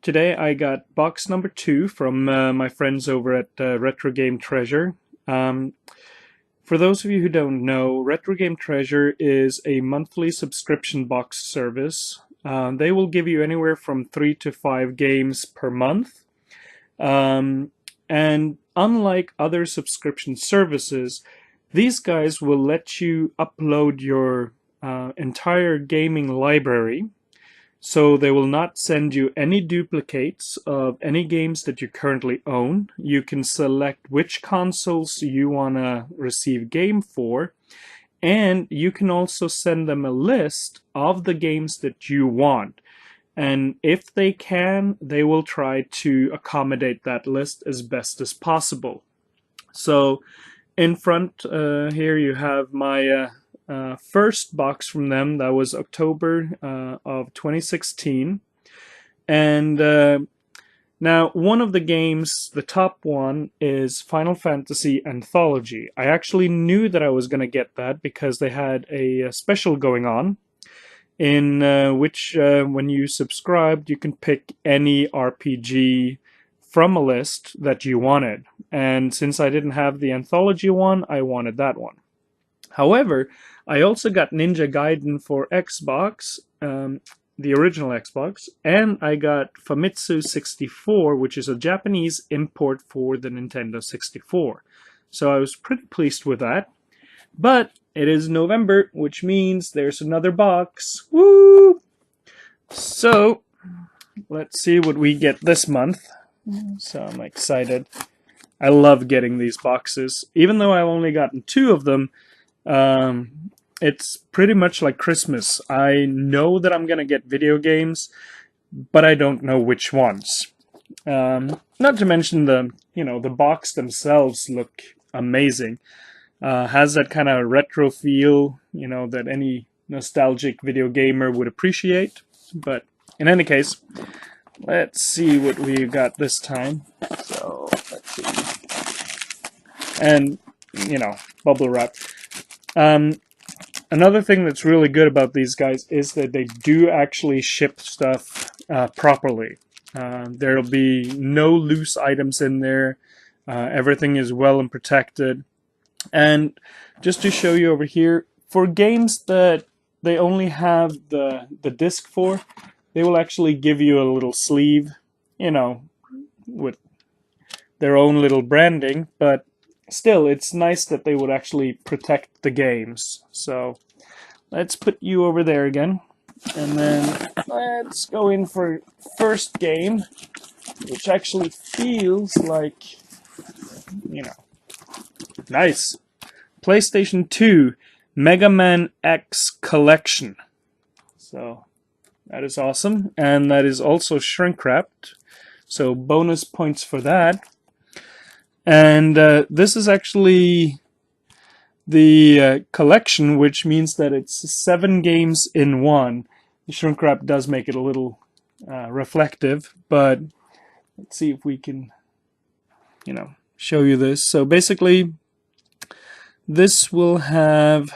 Today I got box number 2 from my friends over at Retro Game Treasure. Um, for those of you who don't know, Retro Game Treasure is a monthly subscription box service. They will give you anywhere from 3 to 5 games per month. And unlike other subscription services, these guys will let you upload your entire gaming library. So they will not send you any duplicates of any games that you currently own. You can select which consoles you want to receive game for, and you can also send them a list of the games that you want. And if they can, they will try to accommodate that list as best as possible. So in front here you have my first box from them. That was October of 2016. And now one of the games, the top one, is Final Fantasy Anthology. I actually knew that I was going to get that because they had a special going on in which when you subscribed you can pick any RPG from a list that you wanted. And since I didn't have the Anthology one, I wanted that one. However, I also got Ninja Gaiden for Xbox, the original Xbox, and I got Famitsu 64, which is a Japanese import for the Nintendo 64. So I was pretty pleased with that. But it is November, which means there's another box. Woo! So, let's see what we get this month. So I'm excited. I love getting these boxes. Even though I've only gotten 2 of them, it's pretty much like Christmas. I know that I'm gonna get video games, but I don't know which ones. Not to mention the box themselves look amazing. Has that kind of retro feel, that any nostalgic video gamer would appreciate. But in any case, let's see what we got this time. So let's see, and bubble wrap. Another thing that's really good about these guys is that they do actually ship stuff properly. There'll be no loose items in there. Everything is well and protected. And just to show you over here, for games that they only have the disc for, they will actually give you a little sleeve, with their own little branding, but still, it's nice that they would actually protect the games. So let's put you over there again. And then let's go in for first game, which actually feels like, nice. PlayStation 2 Mega Man X Collection. So that is awesome. And that is also shrink wrapped. So bonus points for that. And this is actually the collection, which means that it's 7 games in one. The shrink wrap does make it a little reflective, but let's see if we can, show you this. So basically, this will have,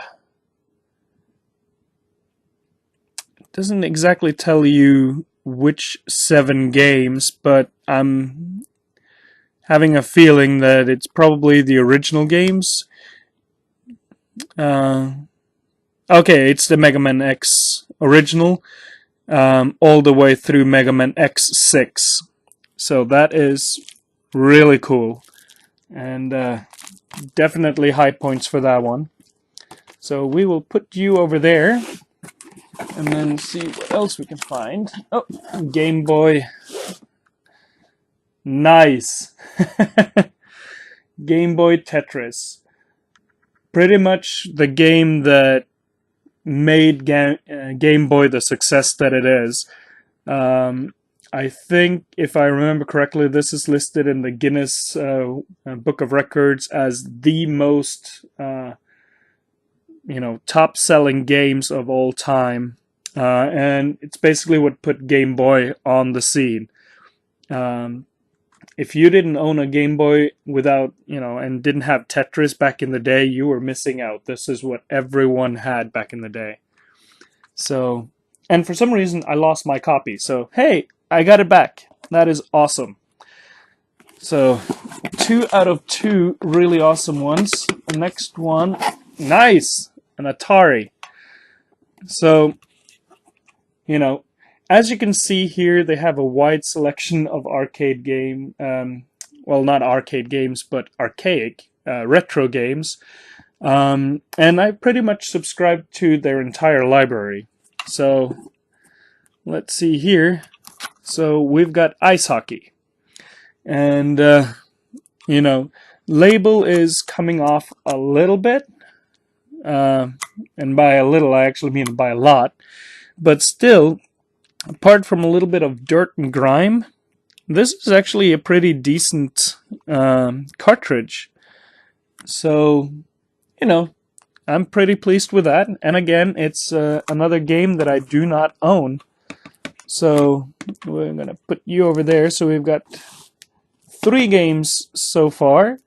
it doesn't exactly tell you which 7 games, but I'm having a feeling that it's probably the original games. Okay, it's the Mega Man X original, all the way through Mega Man X6. So that is really cool. And definitely high points for that one. So we will put you over there and then see what else we can find. Oh, Game Boy. Nice. Game Boy Tetris. Pretty much the game that made Game Boy the success that it is. I think, if I remember correctly, this is listed in the Guinness Book of Records as the most, top-selling games of all time. And it's basically what put Game Boy on the scene. If you didn't own a Game Boy without, and didn't have Tetris back in the day, you were missing out. This is what everyone had back in the day. So, and for some reason, I lost my copy. So, hey, I got it back. That is awesome. So 2 out of 2 really awesome ones. The next one, nice, an Atari. So, you know, as you can see here, they have a wide selection of arcade game, well, not arcade games, but archaic, retro games. And I pretty much subscribe to their entire library. So, let's see here. So, we've got ice hockey. And, you know, label is coming off a little bit. And by a little, I actually mean by a lot. But still, apart from a little bit of dirt and grime, this is actually a pretty decent cartridge. So, you know, I'm pretty pleased with that. And again, it's another game that I do not own. So we're going to put you over there. So we've got 3 games so far.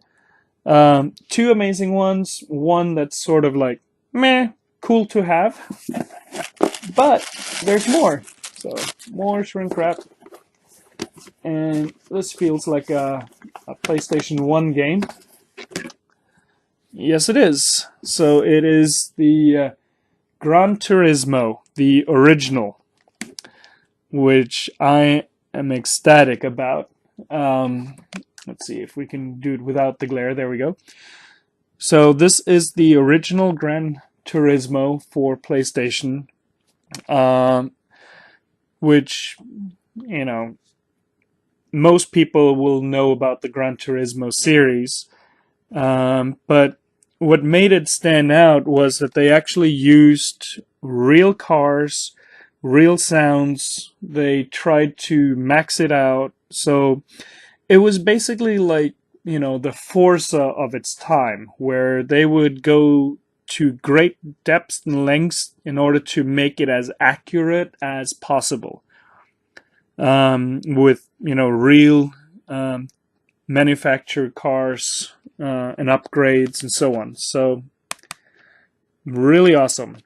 2 amazing ones. One that's sort of like, meh, cool to have. But there's more. So more shrink wrap. And this feels like a PlayStation 1 game. Yes, it is. So it is the Gran Turismo, the original, which I am ecstatic about. Let's see if we can do it without the glare. There we go. So this is the original Gran Turismo for PlayStation, which, you know, most people will know about the Gran Turismo series. But what made it stand out was that they actually used real cars, real sounds. They tried to max it out. So it was basically like, you know, the Forza of its time, where they would go to great depths and lengths in order to make it as accurate as possible. With, you know, real manufactured cars and upgrades and so on. So really awesome.